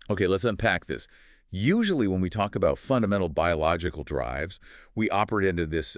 Okay, let's unpack this. Usually when we talk about fundamental biological drives, we operate into this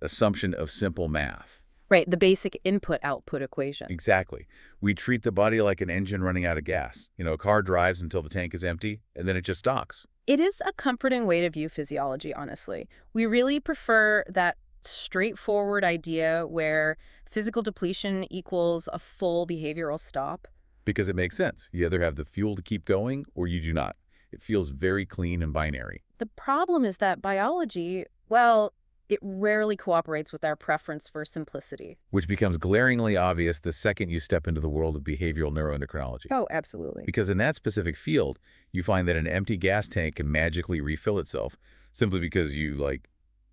assumption of simple math. Right, the basic input-output equation. Exactly. We treat the body like an engine running out of gas. A car drives until the tank is empty, and then it just docks. It is a comforting way to view physiology, honestly. We really prefer that straightforward idea where physical depletion equals a full behavioral stop. Because it makes sense. You either have the fuel to keep going, or you do not. It feels very clean and binary. The problem is that biology, well, it rarely cooperates with our preference for simplicity. Which becomes glaringly obvious the second you step into the world of behavioral neuroendocrinology. Oh, absolutely. Because in that specific field, you find that an empty gas tank can magically refill itself simply because you,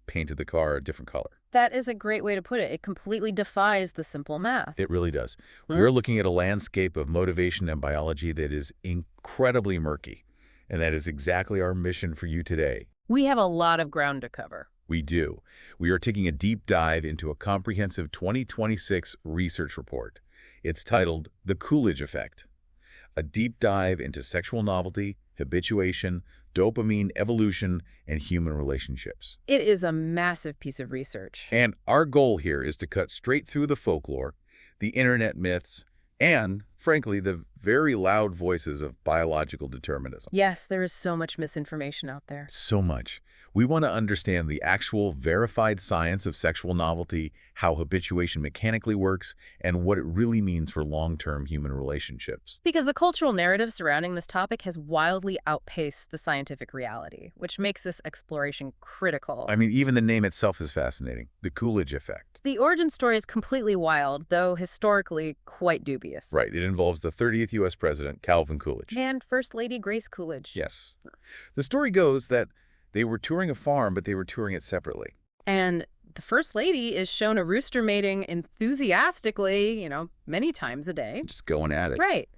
painted the car a different color. That is a great way to put it. It completely defies the simple math. It really does. We're looking at a landscape of motivation and biology that is incredibly murky. And that is exactly our mission for you today. We have a lot of ground to cover. We do. We are taking a deep dive into a comprehensive 2026 research report. It's titled The Coolidge Effect, a deep dive into sexual novelty, habituation, dopamine evolution, and human relationships. It is a massive piece of research. And our goal here is to cut straight through the folklore, the internet myths, and, frankly, the very loud voices of biological determinism. Yes, there is so much misinformation out there. So much. We want to understand the actual verified science of sexual novelty, how habituation mechanically works, and what it really means for long-term human relationships. Because the cultural narrative surrounding this topic has wildly outpaced the scientific reality, which makes this exploration critical. I mean, even the name itself is fascinating. The Coolidge effect. The origin story is completely wild, though historically quite dubious. Right. It involves the 30th U.S. President, Calvin Coolidge. And First Lady Grace Coolidge. Yes. The story goes that they were touring a farm, but they were touring it separately. And the First Lady is shown a rooster mating enthusiastically, many times a day. Just going at it. Right.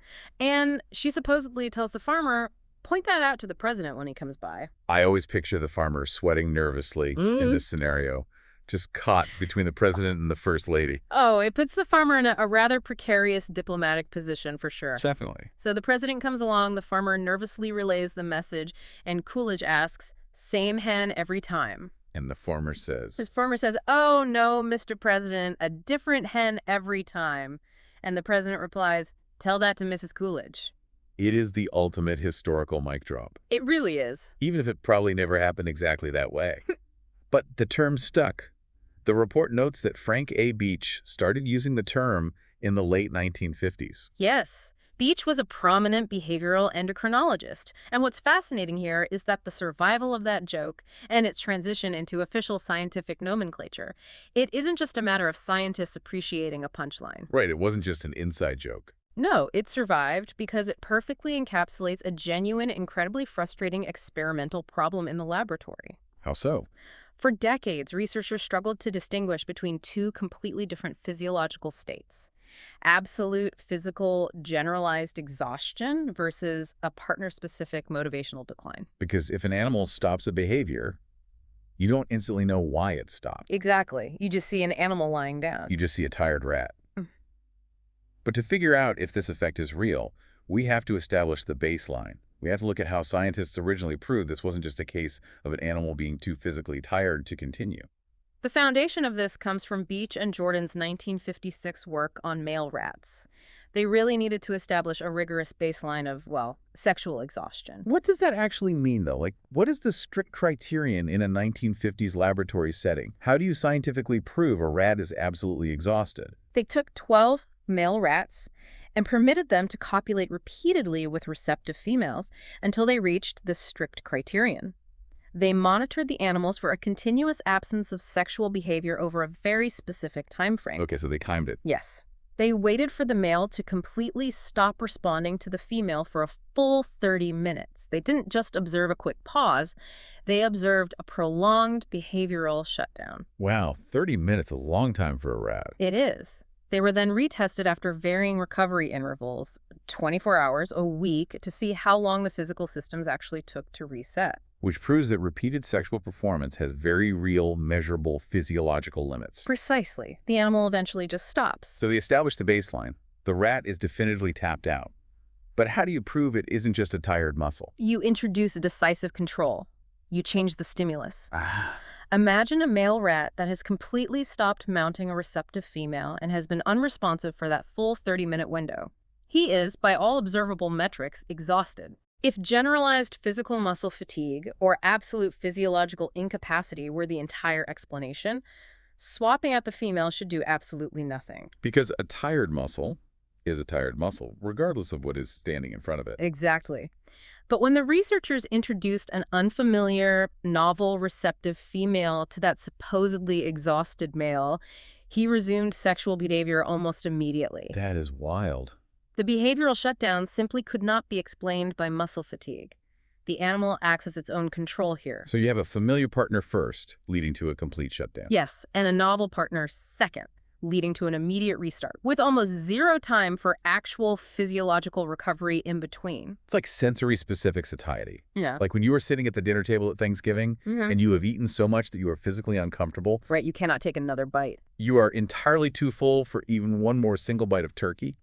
And she supposedly tells the farmer, point that out to the president when he comes by. I always picture the farmer sweating nervously in this scenario, just caught between the president and the First Lady. Oh, it puts the farmer in a rather precarious diplomatic position for sure. Definitely. So the president comes along, the farmer nervously relays the message, and Coolidge asks, same hen every time. And the farmer says... His farmer says, oh no, Mr. President, a different hen every time. And the president replies, tell that to Mrs. Coolidge. It is the ultimate historical mic drop. It really is. Even if it probably never happened exactly that way. But the term stuck. The report notes that Frank A. Beach started using the term in the late 1950s. Yes. Beach was a prominent behavioral endocrinologist, and what's fascinating here is that the survival of that joke and its transition into official scientific nomenclature, it isn't just a matter of scientists appreciating a punchline. Right, it wasn't just an inside joke. No, it survived because it perfectly encapsulates a genuine, incredibly frustrating experimental problem in the laboratory. How so? For decades, researchers struggled to distinguish between two completely different physiological states. Absolute physical generalized exhaustion versus a partner-specific motivational decline. Because if an animal stops a behavior, you don't instantly know why it stopped. Exactly. You just see an animal lying down. You just see a tired rat. But to figure out if this effect is real, we have to establish the baseline. We have to look at how scientists originally proved this wasn't just a case of an animal being too physically tired to continue. The foundation of this comes from Beach and Jordan's 1956 work on male rats. They really needed to establish a rigorous baseline of, well, sexual exhaustion. What does that actually mean, though? What is the strict criterion in a 1950s laboratory setting? How do you scientifically prove a rat is absolutely exhausted? They took 12 male rats and permitted them to copulate repeatedly with receptive females until they reached this strict criterion. They monitored the animals for a continuous absence of sexual behavior over a very specific time frame. Okay, so they timed it. Yes. They waited for the male to completely stop responding to the female for a full 30 minutes. They didn't just observe a quick pause. They observed a prolonged behavioral shutdown. Wow, 30 minutes is a long time for a rat. It is. They were then retested after varying recovery intervals, 24 hours, a week, to see how long the physical systems actually took to reset. Which proves that repeated sexual performance has very real, measurable physiological limits. Precisely. The animal eventually just stops. So they established the baseline. The rat is definitively tapped out. But how do you prove it isn't just a tired muscle? You introduce decisive control. You change the stimulus. Ah, Imagine a male rat that has completely stopped mounting a receptive female and has been unresponsive for that full 30-minute window. He is, by all observable metrics, exhausted. If generalized physical muscle fatigue or absolute physiological incapacity were the entire explanation, swapping out the female should do absolutely nothing. because a tired muscle is a tired muscle, regardless of what is standing in front of it. Exactly. But when the researchers introduced an unfamiliar, novel, receptive female to that supposedly exhausted male, he resumed sexual behavior almost immediately. That is wild. The behavioral shutdown simply could not be explained by muscle fatigue. The animal acts as its own control here. So you have a familiar partner first, leading to a complete shutdown. Yes, and a novel partner second, leading to an immediate restart, with almost zero time for actual physiological recovery in between. It's like sensory-specific satiety. Yeah. Like when you are sitting at the dinner table at Thanksgiving and you have eaten so much that you are physically uncomfortable, Right, you cannot take another bite. you are entirely too full for even one more single bite of turkey,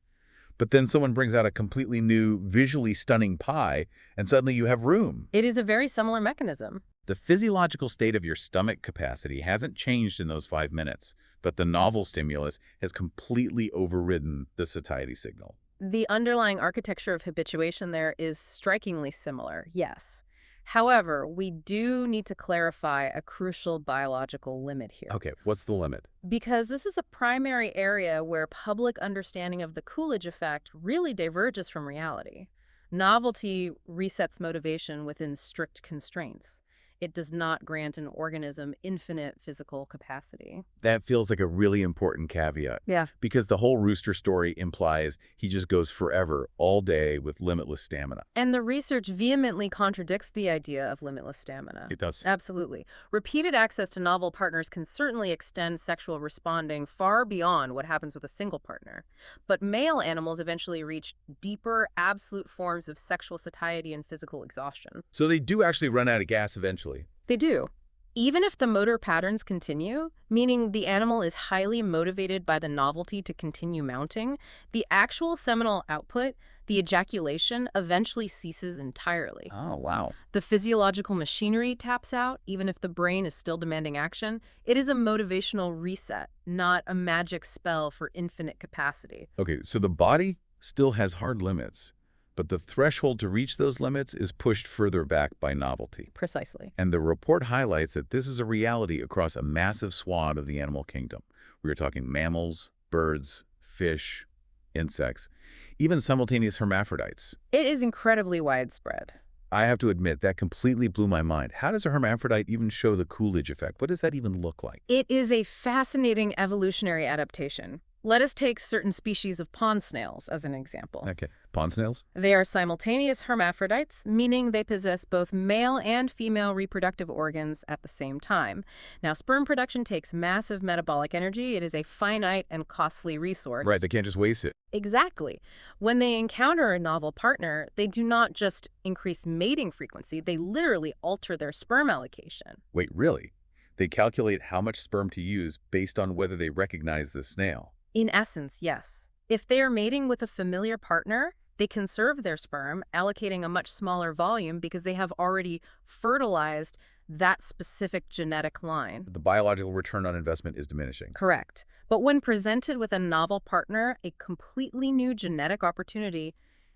but then someone brings out a completely new, visually stunning pie, and suddenly you have room. It is a very similar mechanism. The physiological state of your stomach capacity hasn't changed in those 5 minutes, but the novel stimulus has completely overridden the satiety signal. The underlying architecture of habituation there is strikingly similar, yes. However, we do need to clarify a crucial biological limit here. Okay, what's the limit? Because this is a primary area where public understanding of the Coolidge effect really diverges from reality. Novelty resets motivation within strict constraints. It does not grant an organism infinite physical capacity. That feels like a really important caveat. Yeah. Because the whole rooster story implies he just goes forever, all day, with limitless stamina. And the research vehemently contradicts the idea of limitless stamina. It does. Absolutely. Repeated access to novel partners can certainly extend sexual responding far beyond what happens with a single partner. But male animals eventually reach deeper, absolute forms of sexual satiety and physical exhaustion. So they do actually run out of gas eventually. They do. Even if the motor patterns continue, meaning the animal is highly motivated by the novelty to continue mounting, the actual seminal output, the ejaculation, eventually ceases entirely. Oh, wow. The physiological machinery taps out, even if the brain is still demanding action. It is a motivational reset, not a magic spell for infinite capacity. Okay, so the body still has hard limits, but the threshold to reach those limits is pushed further back by novelty. Precisely. And the report highlights that this is a reality across a massive swath of the animal kingdom. We are talking mammals, birds, fish, insects, even simultaneous hermaphrodites. It is incredibly widespread. I have to admit, that completely blew my mind. How does a hermaphrodite even show the Coolidge effect? What does that even look like? It is a fascinating evolutionary adaptation. Let us take certain species of pond snails as an example. Okay, pond snails? They are simultaneous hermaphrodites, meaning they possess both male and female reproductive organs at the same time. Now, sperm production takes massive metabolic energy. It is a finite and costly resource. Right, they can't just waste it. Exactly. When they encounter a novel partner, they do not just increase mating frequency, they literally alter their sperm allocation. Wait, really? They calculate how much sperm to use based on whether they recognize the snail. In essence, yes. If they are mating with a familiar partner, they conserve their sperm, allocating a much smaller volume because they have already fertilized that specific genetic line. The biological return on investment is diminishing. Correct. But when presented with a novel partner, a completely new genetic opportunity,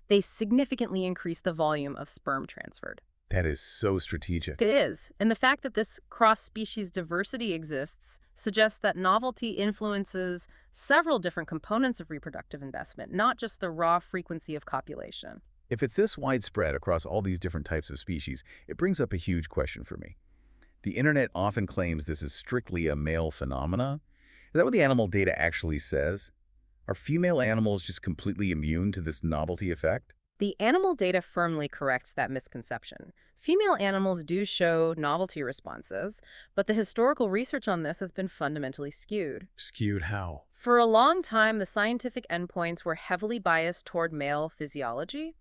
they significantly increase the volume of sperm transferred. That is so strategic. It is. And the fact that this cross-species diversity exists suggests that novelty influences several different components of reproductive investment, not just the raw frequency of copulation. If it's this widespread across all these different types of species, it brings up a huge question for me. The internet often claims this is strictly a male phenomena. Is that what the animal data actually says? Are female animals just completely immune to this novelty effect? The animal data firmly corrects that misconception. Female animals do show novelty responses, but the historical research on this has been fundamentally skewed. Skewed how? For a long time, the scientific endpoints were heavily biased toward male physiology.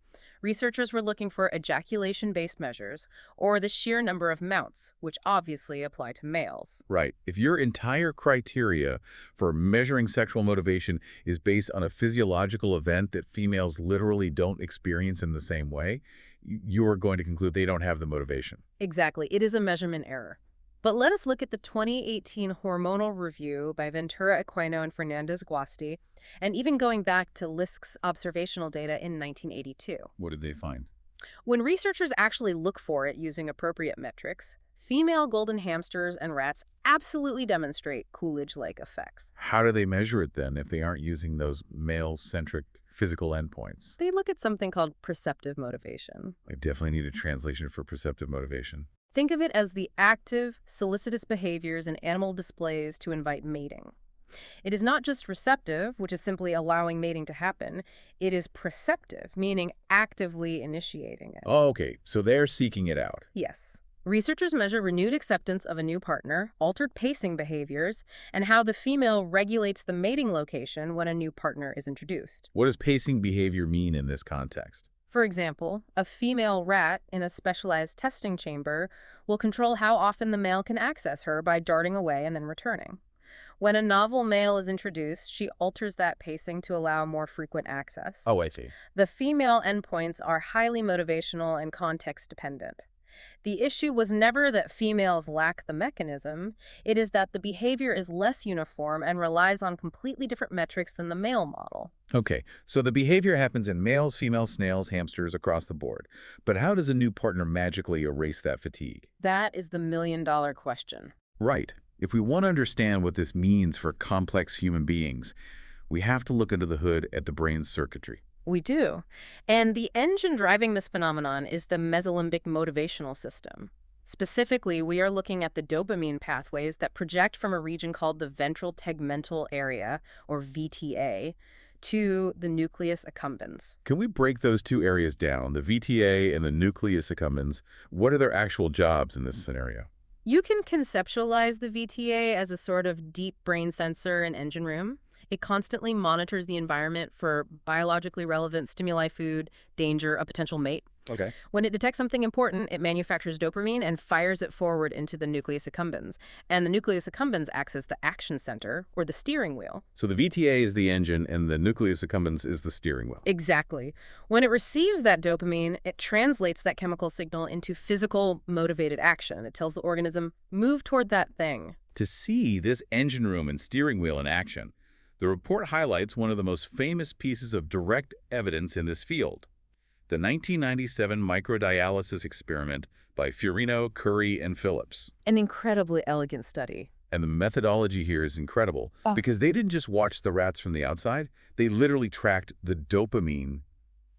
Researchers were looking for ejaculation-based measures or the sheer number of mounts, which obviously apply to males. Right. If your entire criteria for measuring sexual motivation is based on a physiological event that females literally don't experience in the same way, you're going to conclude they don't have the motivation. Exactly. It is a measurement error. But let us look at the 2018 hormonal review by Ventura Aquino and Fernandez Guasti, and even going back to Lisk's observational data in 1982. What did they find? When researchers actually look for it using appropriate metrics, female golden hamsters and rats absolutely demonstrate Coolidge-like effects. How do they measure it then if they aren't using those male-centric physical endpoints? They look at something called perceptive motivation. I definitely need a translation for perceptive motivation. Think of it as the active, solicitous behaviors in animal displays to invite mating. It is not just receptive, which is simply allowing mating to happen. It is perceptive, meaning actively initiating it. Oh, okay. So they're seeking it out. Yes. Researchers measure renewed acceptance of a new partner, altered pacing behaviors, and how the female regulates the mating location when a new partner is introduced. What does pacing behavior mean in this context? For example, a female rat in a specialized testing chamber will control how often the male can access her by darting away and then returning. When a novel male is introduced, she alters that pacing to allow more frequent access. Oh, I see. The female endpoints are highly motivational and context-dependent. The issue was never that females lack the mechanism. It is that the behavior is less uniform and relies on completely different metrics than the male model. Okay, so the behavior happens in males, females, snails, hamsters across the board. But how does a new partner magically erase that fatigue? That is the million-dollar question. Right. If we want to understand what this means for complex human beings, we have to look under the hood at the brain's circuitry. We do. And the engine driving this phenomenon is the mesolimbic motivational system. Specifically, we are looking at the dopamine pathways that project from a region called the ventral tegmental area, or VTA, to the nucleus accumbens. Can we break those two areas down, the VTA and the nucleus accumbens? What are their actual jobs in this scenario? You can conceptualize the VTA as a sort of deep brain sensor and engine room. It constantly monitors the environment for biologically relevant stimuli, food, danger, a potential mate. Okay. When it detects something important, it manufactures dopamine and fires it forward into the nucleus accumbens. And the nucleus accumbens acts as the action center, or the steering wheel. So the VTA is the engine and the nucleus accumbens is the steering wheel. Exactly. When it receives that dopamine, it translates that chemical signal into physical motivated action. It tells the organism, move toward that thing. To see this engine room and steering wheel in action, the report highlights one of the most famous pieces of direct evidence in this field, the 1997 microdialysis experiment by Fiorino, Curry, and Phillips. An incredibly elegant study. And the methodology here is incredible because they didn't just watch the rats from the outside, they literally tracked the dopamine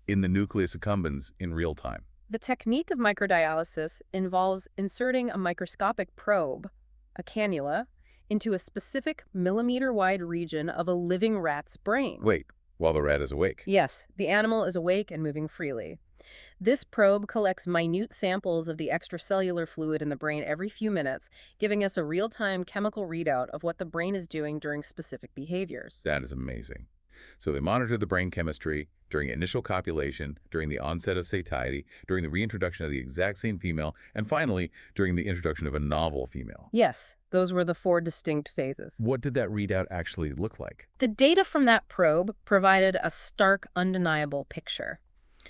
in the nucleus accumbens in real time. The technique of microdialysis involves inserting a microscopic probe, a cannula, into a specific millimeter-wide region of a living rat's brain. Wait, while the rat is awake? Yes, the animal is awake and moving freely. This probe collects minute samples of the extracellular fluid in the brain every few minutes, giving us a real-time chemical readout of what the brain is doing during specific behaviors. That is amazing. So they monitor the brain chemistry during initial copulation, during the onset of satiety, during the reintroduction of the exact same female, and finally, during the introduction of a novel female. Yes, those were the 4 distinct phases. What did that readout actually look like? The data from that probe provided a stark, undeniable picture.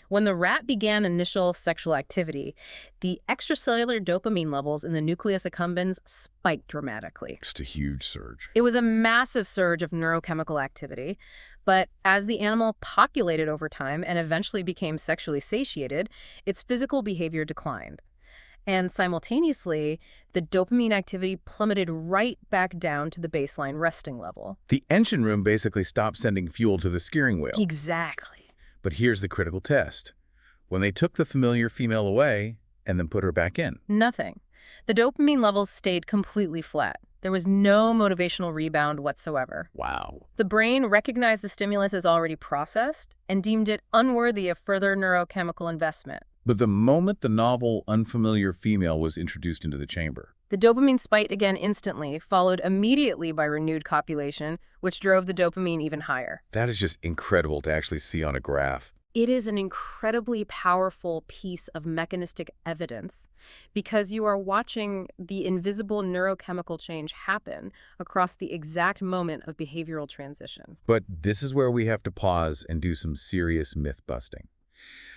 When the rat began initial sexual activity, the extracellular dopamine levels in the nucleus accumbens spiked dramatically. Just a huge surge. It was a massive surge of neurochemical activity, but as the animal populated over time and eventually became sexually satiated, its physical behavior declined. And simultaneously, the dopamine activity plummeted right back down to the baseline resting level. The engine room basically stopped sending fuel to the steering wheel. Exactly. But here's the critical test. When they took the familiar female away and then put her back in. Nothing. The dopamine levels stayed completely flat. There was no motivational rebound whatsoever. Wow. The brain recognized the stimulus as already processed and deemed it unworthy of further neurochemical investment. But the moment the novel, unfamiliar female was introduced into the chamber, the dopamine spiked again instantly, followed immediately by renewed copulation, which drove the dopamine even higher. that is just incredible to actually see on a graph. It is an incredibly powerful piece of mechanistic evidence because you are watching the invisible neurochemical change happen across the exact moment of behavioral transition. But this is where we have to pause and do some serious myth busting.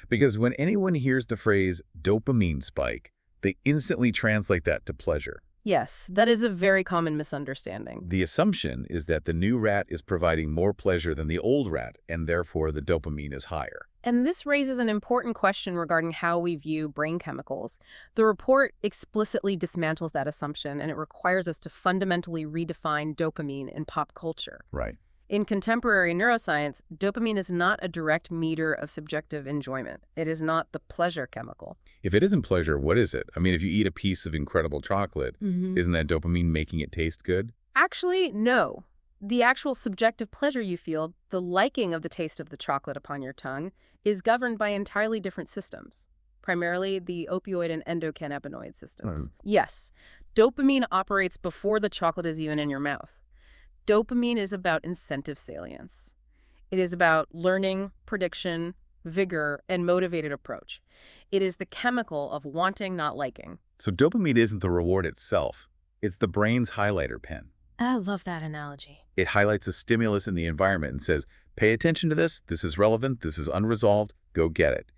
Because when anyone hears the phrase dopamine spike, they instantly translate that to pleasure. Yes, that is a very common misunderstanding. The assumption is that the new rat is providing more pleasure than the old rat, and therefore the dopamine is higher. And this raises an important question regarding how we view brain chemicals. The report explicitly dismantles that assumption, and it requires us to fundamentally redefine dopamine in pop culture. Right. In contemporary neuroscience, dopamine is not a direct meter of subjective enjoyment. It is not the pleasure chemical. If it isn't pleasure, what is it? I mean, if you eat a piece of incredible chocolate, isn't that dopamine making it taste good? Actually, no. The actual subjective pleasure you feel, the liking of the taste of the chocolate upon your tongue, is governed by entirely different systems, primarily the opioid and endocannabinoid systems. Yes, dopamine operates before the chocolate is even in your mouth. Dopamine is about incentive salience. It is about learning, prediction, vigor, and motivated approach. It is the chemical of wanting, not liking. So dopamine isn't the reward itself. It's the brain's highlighter pen. I love that analogy. It highlights a stimulus in the environment and says, pay attention to this is relevant, this is unresolved, go get it.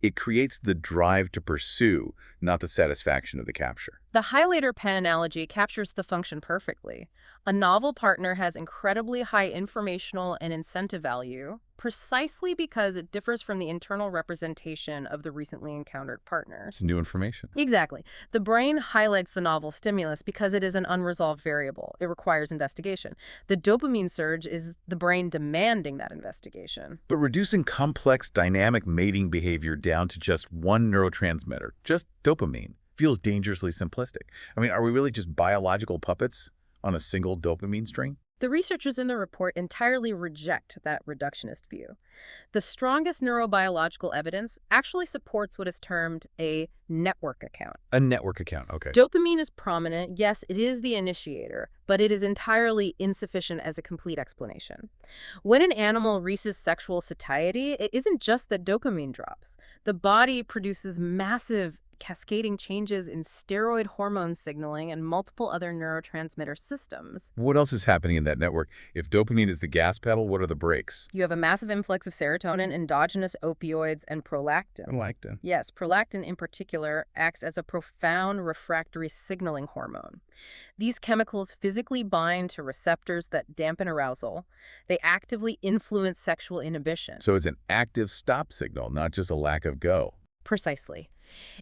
It creates the drive to pursue, not the satisfaction of the capture. The highlighter pen analogy captures the function perfectly. A novel partner has incredibly high informational and incentive value precisely because it differs from the internal representation of the recently encountered partner. It's new information. Exactly. The brain highlights the novel stimulus because it is an unresolved variable. It requires investigation. The dopamine surge is the brain demanding that investigation. But reducing complex dynamic mating behavior down to just one neurotransmitter, just dopamine, feels dangerously simplistic. I mean, are we really just biological puppets on a single dopamine string? The researchers in the report entirely reject that reductionist view. The strongest neurobiological evidence actually supports what is termed a network account. A network account, okay. Dopamine is prominent. Yes, it is the initiator, but it is entirely insufficient as a complete explanation. When an animal reaches sexual satiety, it isn't just that dopamine drops. The body produces massive cascading changes in steroid hormone signaling and multiple other neurotransmitter systems. What else is happening in that network? If dopamine is the gas pedal, what are the brakes? You have a massive influx of serotonin, endogenous opioids, and prolactin. Prolactin. Yes, prolactin in particular acts as a profound refractory signaling hormone. These chemicals physically bind to receptors that dampen arousal. They actively influence sexual inhibition. So it's an active stop signal, not just a lack of go. Precisely.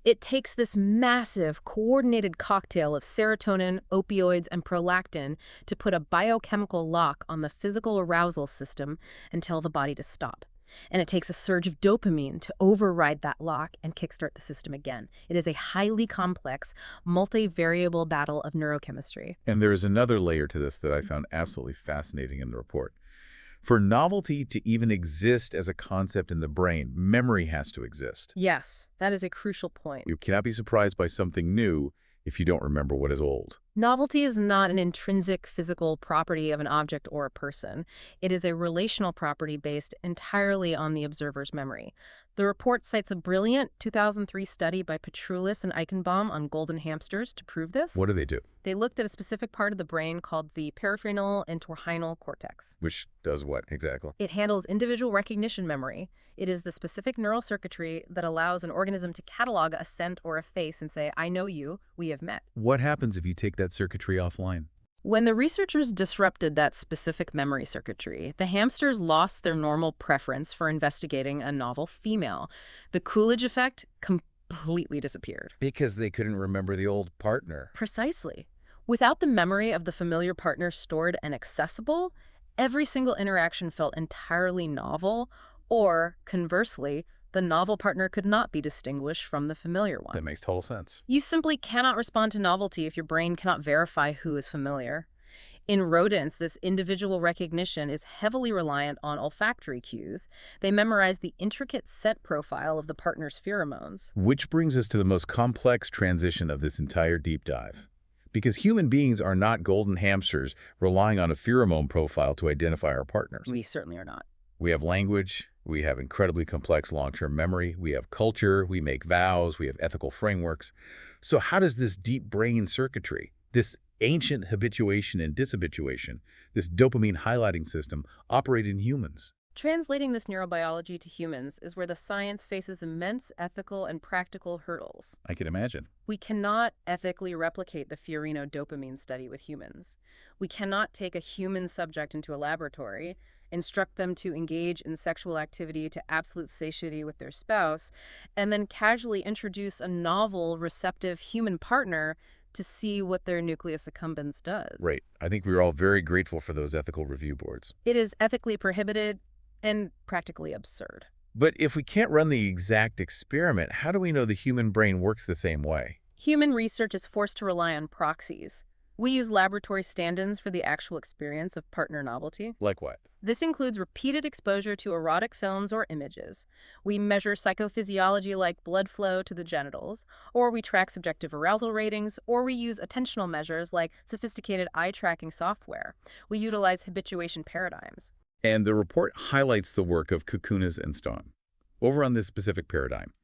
It takes this massive, coordinated cocktail of serotonin, opioids, and prolactin to put a biochemical lock on the physical arousal system and tell the body to stop. And it takes a surge of dopamine to override that lock and kickstart the system again. It is a highly complex, multivariable battle of neurochemistry. And there is another layer to this that I found absolutely fascinating in the report. For novelty to even exist as a concept in the brain, memory has to exist. Yes, that is a crucial point. You cannot be surprised by something new if you don't remember what is old. Novelty is not an intrinsic physical property of an object or a person. It is a relational property based entirely on the observer's memory. The report cites a brilliant 2003 study by Petroulis and Eichenbaum on golden hamsters to prove this. What do they do? They looked at a specific part of the brain called the peripheral entorhinal cortex. Which does what exactly? It handles individual recognition memory. It is the specific neural circuitry that allows an organism to catalog a scent or a face and say, I know you, we have met. What happens if you take that circuitry offline? When the researchers disrupted that specific memory circuitry, the hamsters lost their normal preference for investigating a novel female. The Coolidge effect completely disappeared. Because they couldn't remember the old partner. Precisely. Without the memory of the familiar partner stored and accessible, every single interaction felt entirely novel, or, conversely, the novel partner could not be distinguished from the familiar one. That makes total sense. You simply cannot respond to novelty if your brain cannot verify who is familiar. In rodents, this individual recognition is heavily reliant on olfactory cues. They memorize the intricate scent profile of the partner's pheromones. Which brings us to the most complex transition of this entire deep dive. Because human beings are not golden hamsters relying on a pheromone profile to identify our partners. We certainly are not. We have language, We have incredibly complex long-term memory. We have culture. We make vows. We have ethical frameworks. So how does this deep brain circuitry, this ancient habituation and dishabituation, this dopamine highlighting system, operate in humans? Translating this neurobiology to humans is where the science faces immense ethical and practical hurdles. I can imagine. We cannot ethically replicate the Fiorino dopamine study with humans. We cannot take a human subject into a laboratory, instruct them to engage in sexual activity to absolute satiety with their spouse, and then casually introduce a novel, receptive human partner to see what their nucleus accumbens does. Right. I think we're all very grateful for those ethical review boards. It is ethically prohibited and practically absurd. But if we can't run the exact experiment, how do we know the human brain works the same way? Human research is forced to rely on proxies. We use laboratory stand-ins for the actual experience of partner novelty. Like what? This includes repeated exposure to erotic films or images. We measure psychophysiology like blood flow to the genitals, or we track subjective arousal ratings, or we use attentional measures like sophisticated eye-tracking software. We utilize habituation paradigms. And the report highlights the work of Kukunas and Stone. Over on this specific paradigm,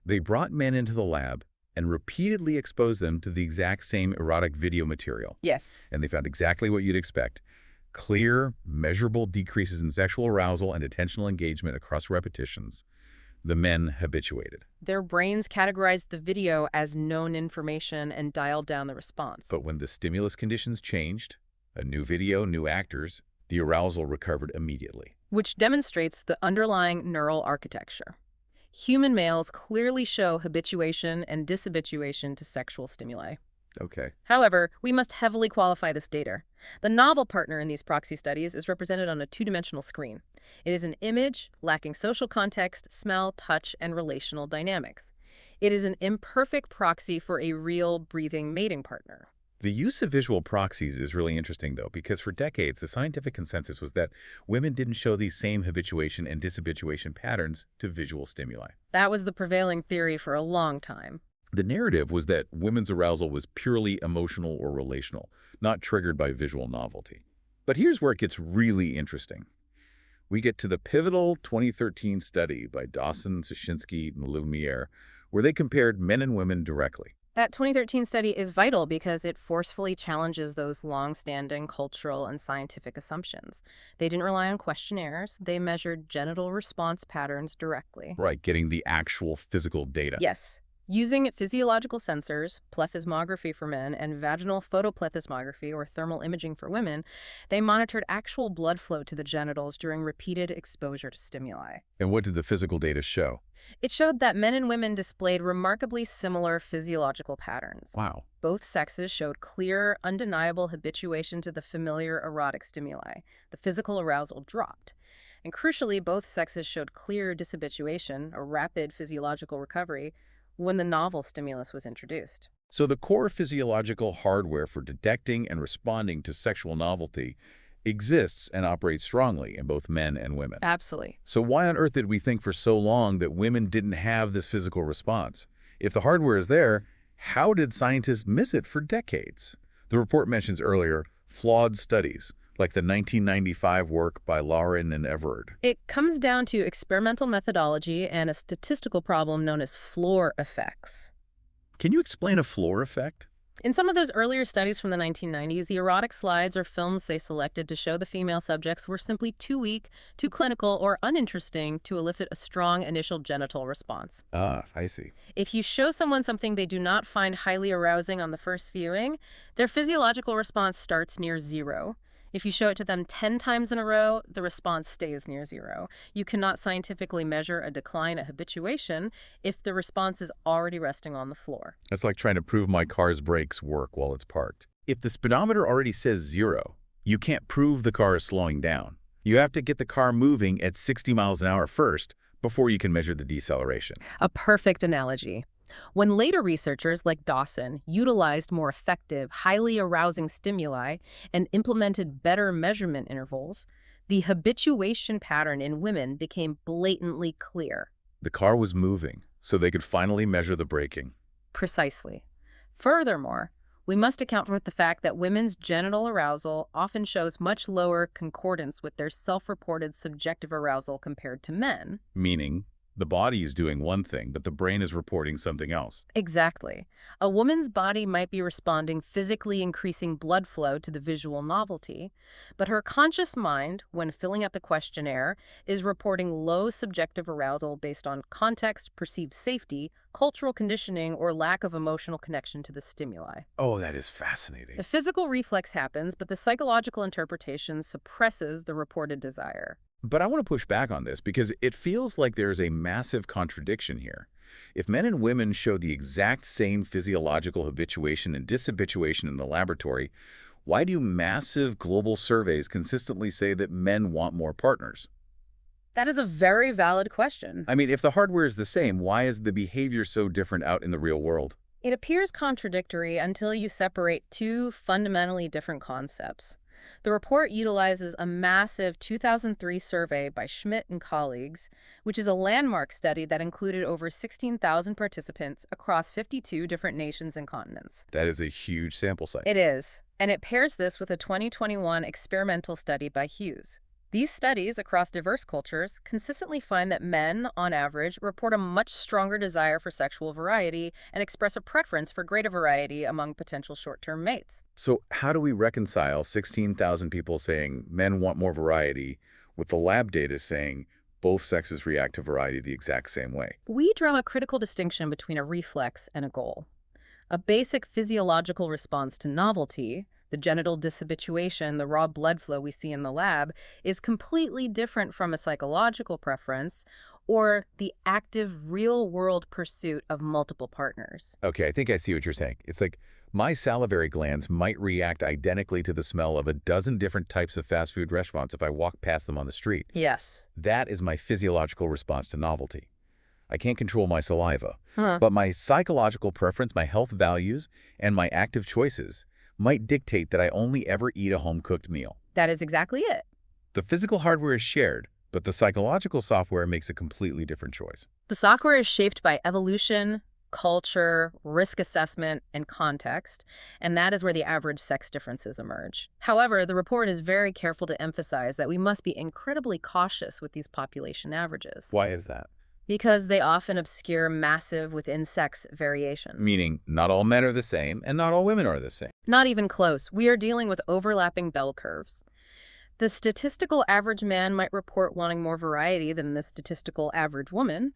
they brought men into the lab and repeatedly exposed them to the exact same erotic video material. Yes. And they found exactly what you'd expect. Clear, measurable decreases in sexual arousal and attentional engagement across repetitions. The men habituated. Their brains categorized the video as known information and dialed down the response. But when the stimulus conditions changed, a new video, new actors, the arousal recovered immediately. Which demonstrates the underlying neural architecture. Human males clearly show habituation and dishabituation to sexual stimuli. Okay. However, we must heavily qualify this data. The novel partner in these proxy studies is represented on a two-dimensional screen. It is an image lacking social context, smell, touch, and relational dynamics. It is an imperfect proxy for a real, breathing mating partner. The use of visual proxies is really interesting, though, because for decades, the scientific consensus was that women didn't show these same habituation and dishabituation patterns to visual stimuli. That was the prevailing theory for a long time. The narrative was that women's arousal was purely emotional or relational, not triggered by visual novelty. But here's where it gets really interesting. We get to the pivotal 2013 study by Dawson, Sushinsky, and Lumiere, where they compared men and women directly. That 2013 study is vital because it forcefully challenges those long-standing cultural and scientific assumptions. They didn't rely on questionnaires. They measured genital response patterns directly. Right, getting the actual physical data. Yes. Using physiological sensors, plethysmography for men, and vaginal photoplethysmography or thermal imaging for women, they monitored actual blood flow to the genitals during repeated exposure to stimuli. And what did the physical data show? It showed that men and women displayed remarkably similar physiological patterns. Wow. Both sexes showed clear, undeniable habituation to the familiar erotic stimuli. The physical arousal dropped. And crucially, both sexes showed clear dishabituation, a rapid physiological recovery, when the novel stimulus was introduced. So the core physiological hardware for detecting and responding to sexual novelty exists and operates strongly in both men and women. Absolutely. So why on earth did we think for so long that women didn't have this physical response? If the hardware is there, how did scientists miss it for decades? The report mentions earlier flawed studies, like the 1995 work by Lauren and Everard. It comes down to experimental methodology and a statistical problem known as floor effects. Can you explain a floor effect? In some of those earlier studies from the 1990s, the erotic slides or films they selected to show the female subjects were simply too weak, too clinical, or uninteresting to elicit a strong initial genital response. Ah, I see. If you show someone something they do not find highly arousing on the first viewing, their physiological response starts near zero. If you show it to them 10 times in a row, the response stays near zero. You cannot scientifically measure a decline at habituation if the response is already resting on the floor. That's like trying to prove my car's brakes work while it's parked. If the speedometer already says 0, you can't prove the car is slowing down. You have to get the car moving at 60 miles an hour first before you can measure the deceleration. A perfect analogy. When later researchers like Dawson utilized more effective, highly arousing stimuli and implemented better measurement intervals, the habituation pattern in women became blatantly clear. The car was moving, so they could finally measure the braking. Precisely. Furthermore, We must account for the fact that women's genital arousal often shows much lower concordance with their self-reported subjective arousal compared to men. Meaning, the body is doing one thing, but the brain is reporting something else. Exactly. A woman's body might be responding physically increasing blood flow to the visual novelty, but her conscious mind, when filling out the questionnaire, is reporting low subjective arousal based on context, perceived safety, cultural conditioning, or lack of emotional connection to the stimuli. Oh, that is fascinating. The physical reflex happens, but the psychological interpretation suppresses the reported desire. But I want to push back on this because it feels like there's a massive contradiction here. If men and women show the exact same physiological habituation and dishabituation in the laboratory, why do massive global surveys consistently say that men want more partners? That is a very valid question. I mean, if the hardware is the same, why is the behavior so different out in the real world? It appears contradictory until you separate two fundamentally different concepts. The report utilizes a massive 2003 survey by Schmidt and colleagues, which is a landmark study that included over 16,000 participants across 52 different nations and continents. That is a huge sample size. It is, and it pairs this with a 2021 experimental study by Hughes. These studies across diverse cultures consistently find that men, on average, report a much stronger desire for sexual variety and express a preference for greater variety among potential short-term mates. So how do we reconcile 16,000 people saying men want more variety with the lab data saying both sexes react to variety the exact same way? We draw a critical distinction between a reflex and a goal. A basic physiological response to novelty, the genital dishabituation, the raw blood flow we see in the lab, is completely different from a psychological preference or the active real-world pursuit of multiple partners. Okay, I think I see what you're saying. It's like my salivary glands might react identically to the smell of a dozen different types of fast food restaurants if I walk past them on the street. Yes. That is my physiological response to novelty. I can't control my saliva, Huh. but my psychological preference, my health values, and my active choices might dictate that I only ever eat a home-cooked meal. That is exactly it. The physical hardware is shared, but the psychological software makes a completely different choice. The software is shaped by evolution, culture, risk assessment, and context, and that is where the average sex differences emerge. However, the report is very careful to emphasize that we must be incredibly cautious with these population averages, Why is that? because they often obscure massive within-sex variation. Meaning, not all men are the same, and not all women are the same. Not even close. We are dealing with overlapping bell curves. The statistical average man might report wanting more variety than the statistical average woman.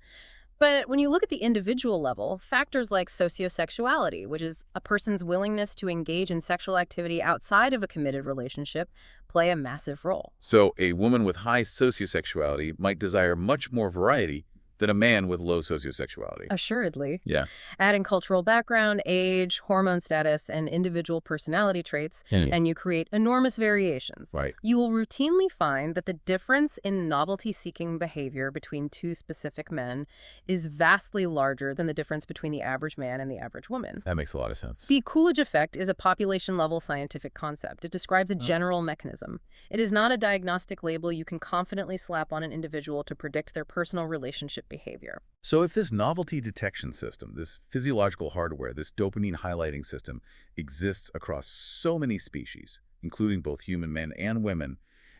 But when you look at the individual level, factors like sociosexuality, which is a person's willingness to engage in sexual activity outside of a committed relationship, play a massive role. So, a woman with high sociosexuality might desire much more variety than a man with low sociosexuality. Assuredly. Yeah. Add in cultural background, age, hormone status, and individual personality traits, and you create enormous variations. Right. You will routinely find that the difference in novelty-seeking behavior between two specific men is vastly larger than the difference between the average man and the average woman. That makes a lot of sense. The Coolidge effect is a population-level scientific concept. It describes a general mechanism. It is not a diagnostic label you can confidently slap on an individual to predict their personal relationship behavior. So if this novelty detection system, this physiological hardware, this dopamine highlighting system exists across so many species, including both human men and women,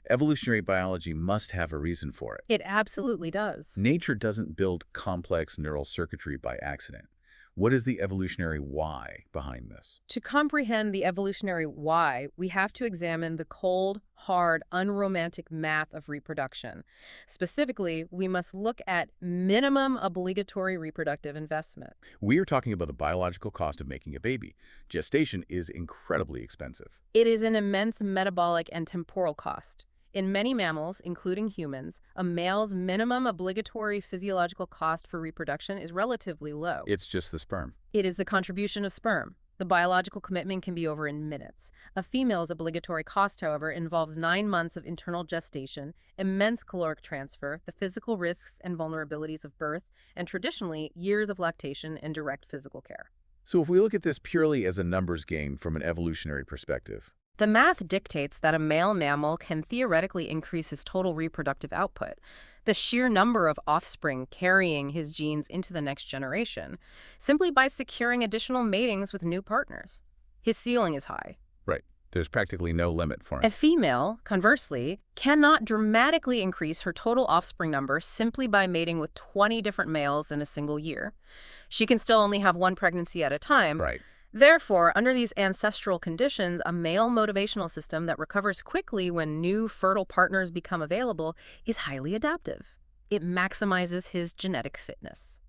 evolutionary biology must have a reason for it. It absolutely does. Nature doesn't build complex neural circuitry by accident. What is the evolutionary why behind this? To comprehend the evolutionary why, we have to examine the cold, hard, unromantic math of reproduction. Specifically, we must look at minimum obligatory reproductive investment. We are talking about the biological cost of making a baby. Gestation is incredibly expensive. It is an immense metabolic and temporal cost. In many mammals, including humans, a male's minimum obligatory physiological cost for reproduction is relatively low. It's just the sperm. It is the contribution of sperm. The biological commitment can be over in minutes. A female's obligatory cost, however, involves 9 months of internal gestation, immense caloric transfer, the physical risks and vulnerabilities of birth, and traditionally, years of lactation and direct physical care. So if we look at this purely as a numbers game from an evolutionary perspective, the math dictates that a male mammal can theoretically increase his total reproductive output, the sheer number of offspring carrying his genes into the next generation, simply by securing additional matings with new partners. His ceiling is high. Right. There's practically no limit for A him. female, conversely, cannot dramatically increase her total offspring number simply by mating with 20 different males in a single year. She can still only have one pregnancy at a time. Right. Therefore, under these ancestral conditions, a male motivational system that recovers quickly when new fertile partners become available is highly adaptive. It maximizes his genetic fitness.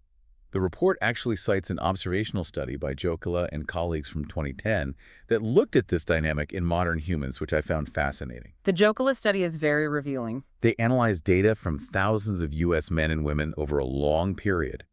The report actually cites an observational study by Jokela and colleagues from 2010 that looked at this dynamic in modern humans, which I found fascinating. The Jokela study is very revealing. They analyzed data from thousands of U.S. men and women over a long period,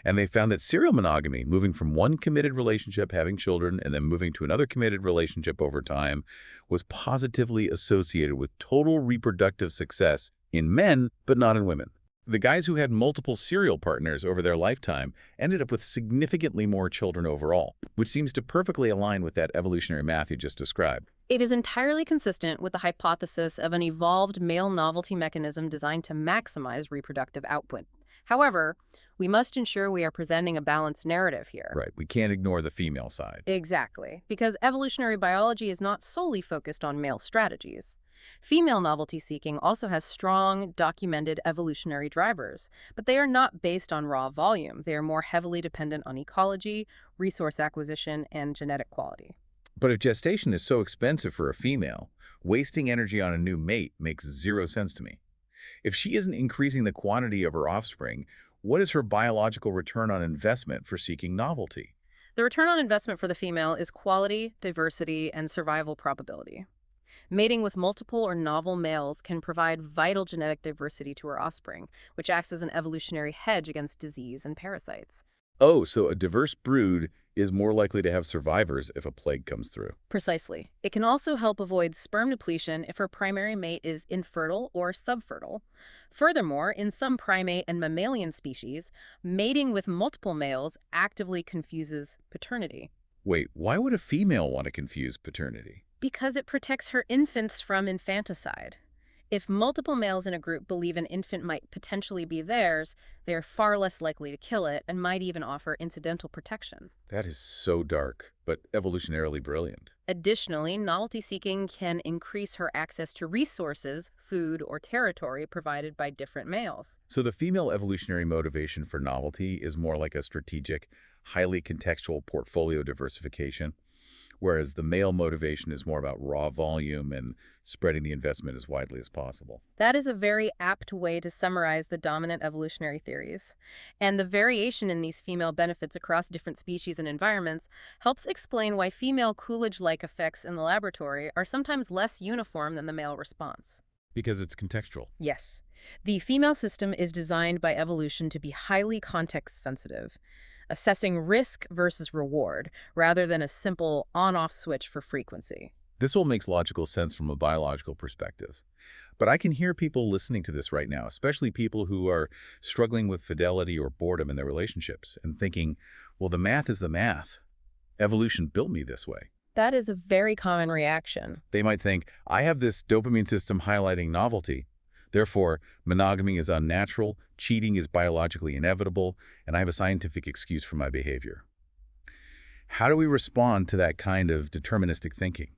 and they found that serial monogamy, moving from one committed relationship, having children, and then moving to another committed relationship over time, was positively associated with total reproductive success in men, but not in women. The guys who had multiple serial partners over their lifetime ended up with significantly more children overall, which seems to perfectly align with that evolutionary math you just described. It is entirely consistent with the hypothesis of an evolved male novelty mechanism designed to maximize reproductive output. However, we must ensure we are presenting a balanced narrative here. Right, we can't ignore the female side. Exactly, because evolutionary biology is not solely focused on male strategies. Female novelty seeking also has strong, documented evolutionary drivers, but they are not based on raw volume. They are more heavily dependent on ecology, resource acquisition, and genetic quality. But if gestation is so expensive for a female, wasting energy on a new mate makes zero sense to me. If she isn't increasing the quantity of her offspring, what is her biological return on investment for seeking novelty? The return on investment for the female is quality, diversity, and survival probability. Mating with multiple or novel males can provide vital genetic diversity to her offspring, which acts as an evolutionary hedge against disease and parasites. Oh, so a diverse brood is more likely to have survivors if a plague comes through. Precisely. It can also help avoid sperm depletion if her primary mate is infertile or subfertile. Furthermore, in some primate and mammalian species, mating with multiple males actively confuses paternity. Wait, why would a female want to confuse paternity? Because it protects her infants from infanticide. If multiple males in a group believe an infant might potentially be theirs, they are far less likely to kill it and might even offer incidental protection. That is so dark, but evolutionarily brilliant. Additionally, novelty seeking can increase her access to resources, food, or territory provided by different males. So the female evolutionary motivation for novelty is more like a strategic, highly contextual portfolio diversification, whereas the male motivation is more about raw volume and spreading the investment as widely as possible. That is a very apt way to summarize the dominant evolutionary theories. And the variation in these female benefits across different species and environments helps explain why female Coolidge-like effects in the laboratory are sometimes less uniform than the male response. Because it's contextual. Yes. The female system is designed by evolution to be highly context-sensitive, assessing risk versus reward, rather than a simple on-off switch for frequency. This all makes logical sense from a biological perspective. But I can hear people listening to this right now, especially people who are struggling with fidelity or boredom in their relationships, and thinking, well, the math is the math. Evolution built me this way. That is a very common reaction. They might think, I have this dopamine system highlighting novelty. Therefore, monogamy is unnatural, cheating is biologically inevitable, and I have a scientific excuse for my behavior. How do we respond to that kind of deterministic thinking?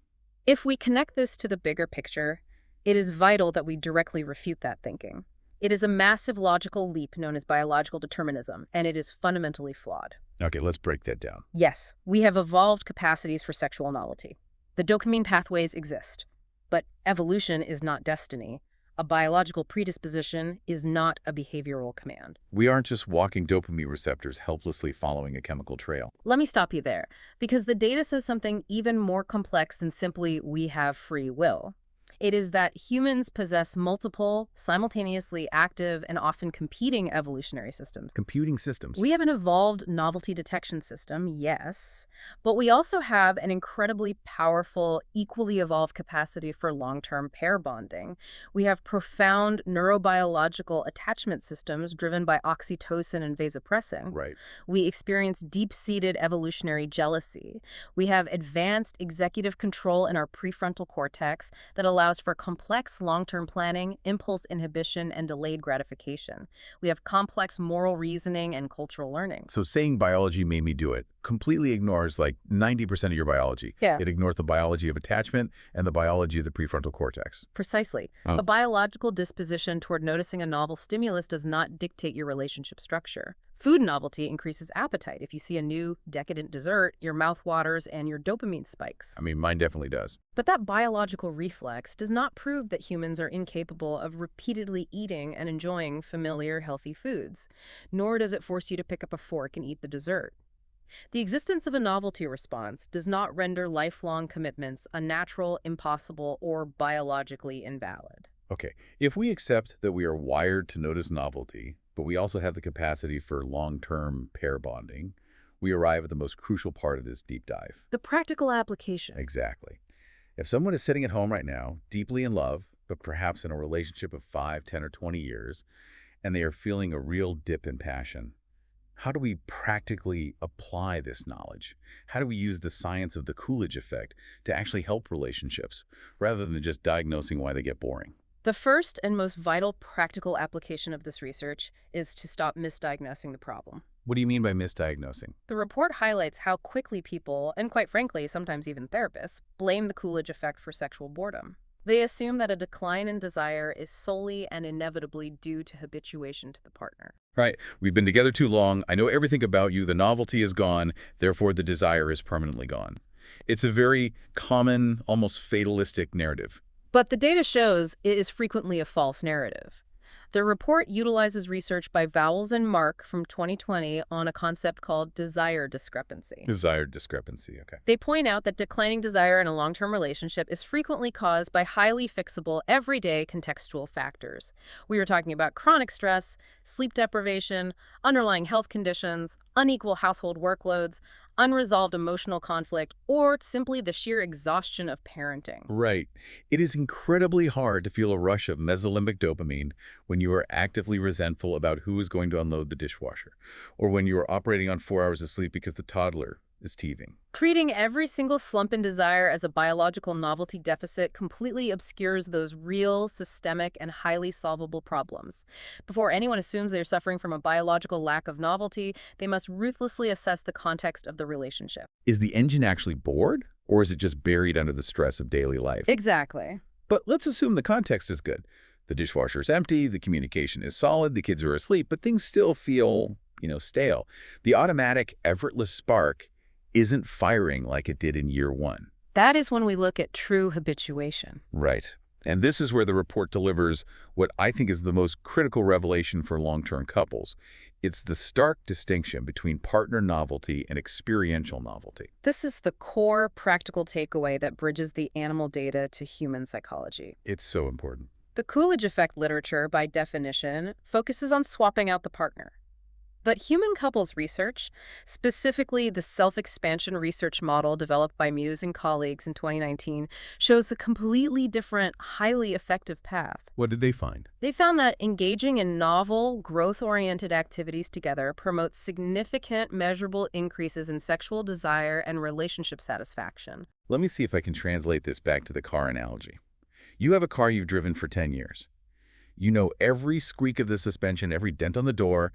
If we connect this to the bigger picture, it is vital that we directly refute that thinking. It is a massive logical leap known as biological determinism, and it is fundamentally flawed. Okay, let's break that down. Yes, we have evolved capacities for sexual novelty. The dopamine pathways exist, but evolution is not destiny. A biological predisposition is not a behavioral command. We aren't just walking dopamine receptors helplessly following a chemical trail. Let me stop you there, because the data says something even more complex than simply we have free will. It is that humans possess multiple, simultaneously active, and often competing evolutionary systems. Computing systems. We have an evolved novelty detection system, yes, but we also have an incredibly powerful, equally evolved capacity for long-term pair bonding. We have profound neurobiological attachment systems driven by oxytocin and vasopressin. Right. We experience deep-seated evolutionary jealousy. We have advanced executive control in our prefrontal cortex that allows allows for complex long-term planning, impulse inhibition, and delayed gratification. We have complex moral reasoning and cultural learning. So saying biology made me do it completely ignores like 90% of your biology. Yeah. It ignores the biology of attachment and the biology of the prefrontal cortex. Precisely. Oh. A biological disposition toward noticing a novel stimulus does not dictate your relationship structure. Food novelty increases appetite. If you see a new, decadent dessert, your mouth waters and your dopamine spikes. I mean, mine definitely does. But that biological reflex does not prove that humans are incapable of repeatedly eating and enjoying familiar, healthy foods, nor does it force you to pick up a fork and eat the dessert. The existence of a novelty response does not render lifelong commitments unnatural, impossible, or biologically invalid. Okay, if we accept that we are wired to notice novelty, but we also have the capacity for long-term pair bonding, we arrive at the most crucial part of this deep dive. The practical application. Exactly. If someone is sitting at home right now, deeply in love, but perhaps in a relationship of 5, 10, or 20 years, and they are feeling a real dip in passion, how do we practically apply this knowledge? How do we use the science of the Coolidge effect to actually help relationships, rather than just diagnosing why they get boring? The first and most vital practical application of this research is to stop misdiagnosing the problem. What do you mean by misdiagnosing? The report highlights how quickly people, and quite frankly, sometimes even therapists, blame the Coolidge effect for sexual boredom. They assume that a decline in desire is solely and inevitably due to habituation to the partner. Right. We've been together too long. I know everything about you. The novelty is gone. Therefore, the desire is permanently gone. It's a very common, almost fatalistic narrative. But the data shows it is frequently a false narrative. The report utilizes research by Vowles and Mark from 2020 on a concept called desire discrepancy. Desire discrepancy, okay. They point out that declining desire in a long-term relationship is frequently caused by highly fixable, everyday contextual factors. We are talking about chronic stress, sleep deprivation, underlying health conditions, unequal household workloads, unresolved emotional conflict, or simply the sheer exhaustion of parenting. Right. It is incredibly hard to feel a rush of mesolimbic dopamine when you are actively resentful about who is going to unload the dishwasher, or when you are operating on 4 hours of sleep because the toddler is teething. Treating every single slump in desire as a biological novelty deficit completely obscures those real, systemic, and highly solvable problems. Before anyone assumes they're suffering from a biological lack of novelty, they must ruthlessly assess the context of the relationship. Is the engine actually bored, or is it just buried under the stress of daily life? Exactly. But let's assume the context is good. The dishwasher is empty, the communication is solid, the kids are asleep, but things still feel, stale. The automatic, effortless spark isn't firing like it did in year one. That is when we look at true habituation. Right. And this is where the report delivers what I think is the most critical revelation for long-term couples. It's the stark distinction between partner novelty and experiential novelty. This is the core practical takeaway that bridges the animal data to human psychology. It's so important. The Coolidge effect literature, by definition, focuses on swapping out the partner. But human couples research, specifically the self-expansion research model developed by Muse and colleagues in 2019, shows a completely different, highly effective path. What did they find? They found that engaging in novel, growth-oriented activities together promotes significant, measurable increases in sexual desire and relationship satisfaction. Let me see if I can translate this back to the car analogy. You have a car you've driven for 10 years. You know every squeak of the suspension, every dent on the door.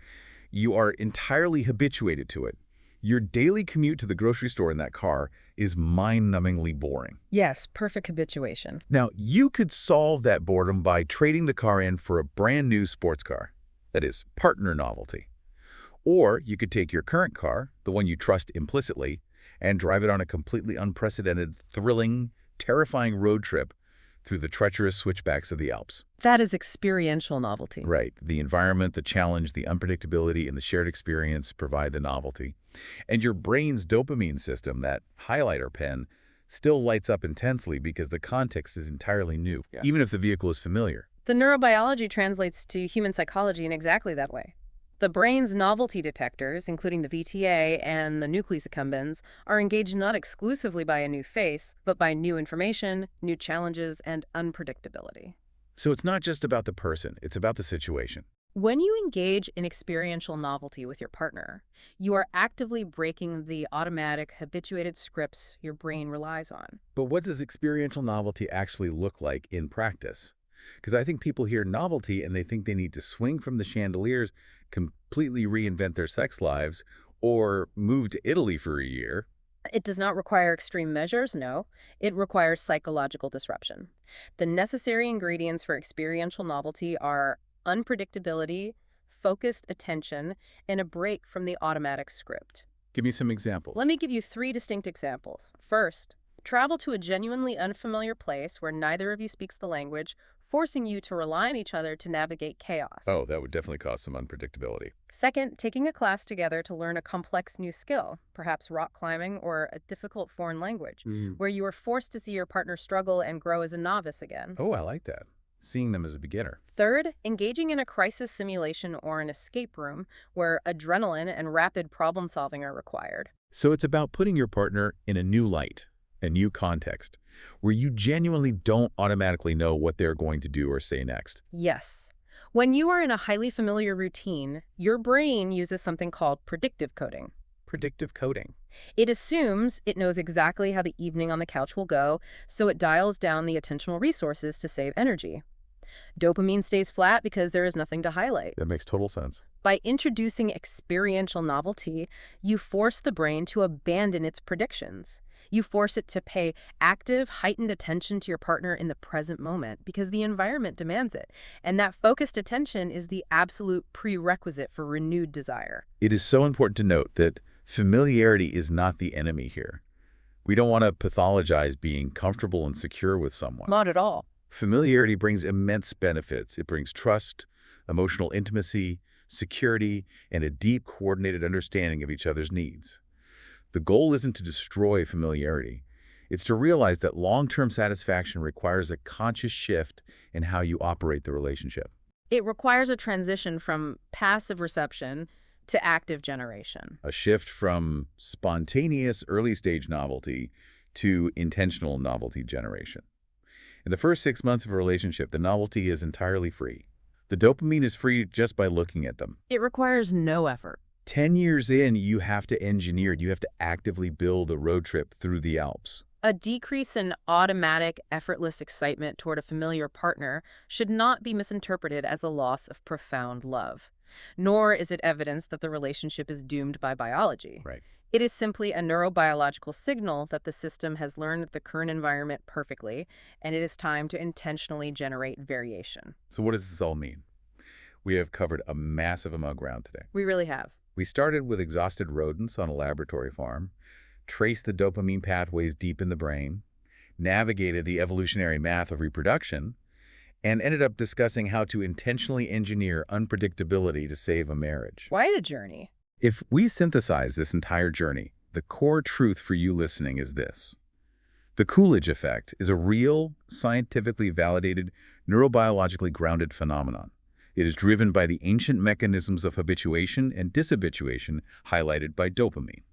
You are entirely habituated to it. Your daily commute to the grocery store in that car is mind-numbingly boring. Yes, perfect habituation. Now, you could solve that boredom by trading the car in for a brand new sports car. That is, partner novelty. Or you could take your current car, the one you trust implicitly, and drive it on a completely unprecedented, thrilling, terrifying road trip through the treacherous switchbacks of the Alps. That is experiential novelty. Right. The environment, the challenge, the unpredictability, and the shared experience provide the novelty. And your brain's dopamine system, that highlighter pen, still lights up intensely because the context is entirely new, even if the vehicle is familiar. The neurobiology translates to human psychology in exactly that way. The brain's novelty detectors, including the VTA and the nucleus accumbens, are engaged not exclusively by a new face, but by new information, new challenges, and unpredictability. So it's not just about the person, it's about the situation. When you engage in experiential novelty with your partner, you are actively breaking the automatic, habituated scripts your brain relies on. But what does experiential novelty actually look like in practice? Because I think people hear novelty and they think they need to swing from the chandeliers, completely reinvent their sex lives, or move to Italy for a year. It does not require extreme measures, no. It requires psychological disruption. The necessary ingredients for experiential novelty are unpredictability, focused attention, and a break from the automatic script. Give me some examples. Let me give you three distinct examples. First, travel to a genuinely unfamiliar place where neither of you speaks the language, forcing you to rely on each other to navigate chaos. Oh, that would definitely cause some unpredictability. Second, taking a class together to learn a complex new skill, perhaps rock climbing or a difficult foreign language, where you are forced to see your partner struggle and grow as a novice again. Oh, I like that. Seeing them as a beginner. Third, engaging in a crisis simulation or an escape room where adrenaline and rapid problem solving are required. So it's about putting your partner in a new light, a new context, where you genuinely don't automatically know what they're going to do or say next. Yes. When you are in a highly familiar routine, your brain uses something called predictive coding. Predictive coding. It assumes it knows exactly how the evening on the couch will go, so it dials down the attentional resources to save energy. Dopamine stays flat because there is nothing to highlight. That makes total sense. By introducing experiential novelty, you force the brain to abandon its predictions. You force it to pay active, heightened attention to your partner in the present moment because the environment demands it. And that focused attention is the absolute prerequisite for renewed desire. It is so important to note that familiarity is not the enemy here. We don't want to pathologize being comfortable and secure with someone. Not at all. Familiarity brings immense benefits. It brings trust, emotional intimacy, security, and a deep, coordinated understanding of each other's needs. The goal isn't to destroy familiarity. It's to realize that long-term satisfaction requires a conscious shift in how you operate the relationship. It requires a transition from passive reception to active generation. A shift from spontaneous early-stage novelty to intentional novelty generation. In the first 6 months of a relationship, the novelty is entirely free. The dopamine is free just by looking at them. It requires no effort. 10 years in, you have to engineer it. You have to actively build a road trip through the Alps. A decrease in automatic, effortless excitement toward a familiar partner should not be misinterpreted as a loss of profound love. Nor is it evidence that the relationship is doomed by biology. Right. It is simply a neurobiological signal that the system has learned the current environment perfectly, and it is time to intentionally generate variation. So what does this all mean? We have covered a massive amount of ground today. We really have. We started with exhausted rodents on a laboratory farm, traced the dopamine pathways deep in the brain, navigated the evolutionary math of reproduction, and ended up discussing how to intentionally engineer unpredictability to save a marriage. Quite a journey. If we synthesize this entire journey, the core truth for you listening is this. The Coolidge effect is a real, scientifically validated, neurobiologically grounded phenomenon. It is driven by the ancient mechanisms of habituation and dishabituation highlighted by dopamine.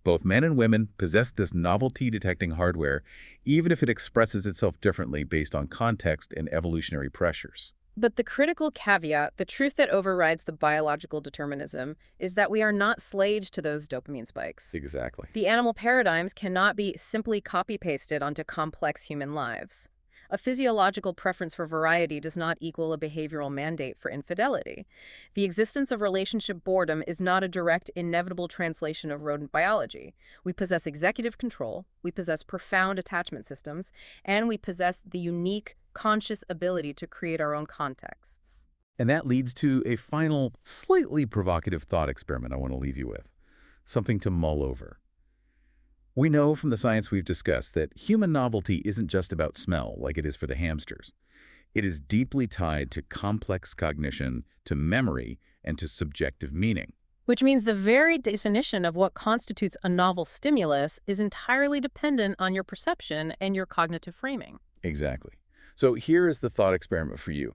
Both men and women possess this novelty-detecting hardware, even if it expresses itself differently based on context and evolutionary pressures. But the critical caveat, the truth that overrides the biological determinism, is that we are not slaves to those dopamine spikes. Exactly. The animal paradigms cannot be simply copy-pasted onto complex human lives. A physiological preference for variety does not equal a behavioral mandate for infidelity. The existence of relationship boredom is not a direct, inevitable translation of rodent biology. We possess executive control, we possess profound attachment systems, and we possess the unique, conscious ability to create our own contexts. And that leads to a final, slightly provocative thought experiment I want to leave you with. Something to mull over. We know from the science we've discussed that human novelty isn't just about smell like it is for the hamsters. It is deeply tied to complex cognition, to memory, and to subjective meaning. Which means the very definition of what constitutes a novel stimulus is entirely dependent on your perception and your cognitive framing. Exactly. So here is the thought experiment for you.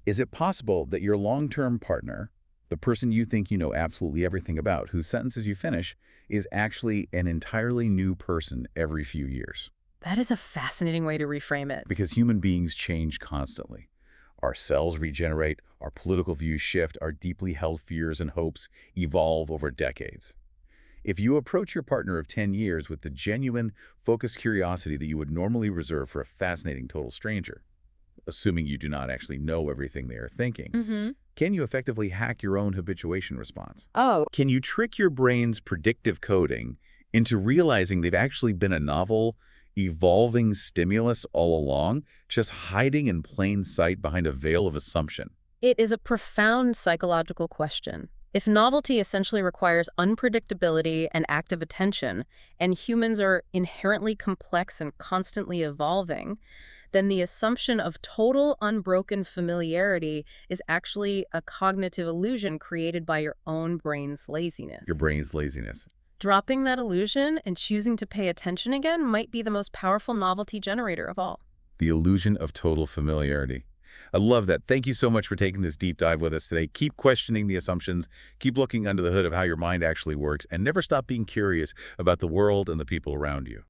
Is it possible that your long-term partner, the person you think you know absolutely everything about, whose sentences you finish, is actually an entirely new person every few years? That is a fascinating way to reframe it. Because human beings change constantly. Our cells regenerate, our political views shift, our deeply held fears and hopes evolve over decades. If you approach your partner of 10 years with the genuine, focused curiosity that you would normally reserve for a fascinating total stranger, assuming you do not actually know everything they are thinking, Mm-hmm. can you effectively hack your own habituation response? Oh, Can you trick your brain's predictive coding into realizing they've actually been a novel, evolving stimulus all along, just hiding in plain sight behind a veil of assumption? it is a profound psychological question. If novelty essentially requires unpredictability and active attention, and humans are inherently complex and constantly evolving, then the assumption of total unbroken familiarity is actually a cognitive illusion created by your own brain's laziness. Your brain's laziness. Dropping that illusion and choosing to pay attention again might be the most powerful novelty generator of all. The illusion of total familiarity. I love that. Thank you so much for taking this deep dive with us today. Keep questioning the assumptions, keep looking under the hood of how your mind actually works, and never stop being curious about the world and the people around you.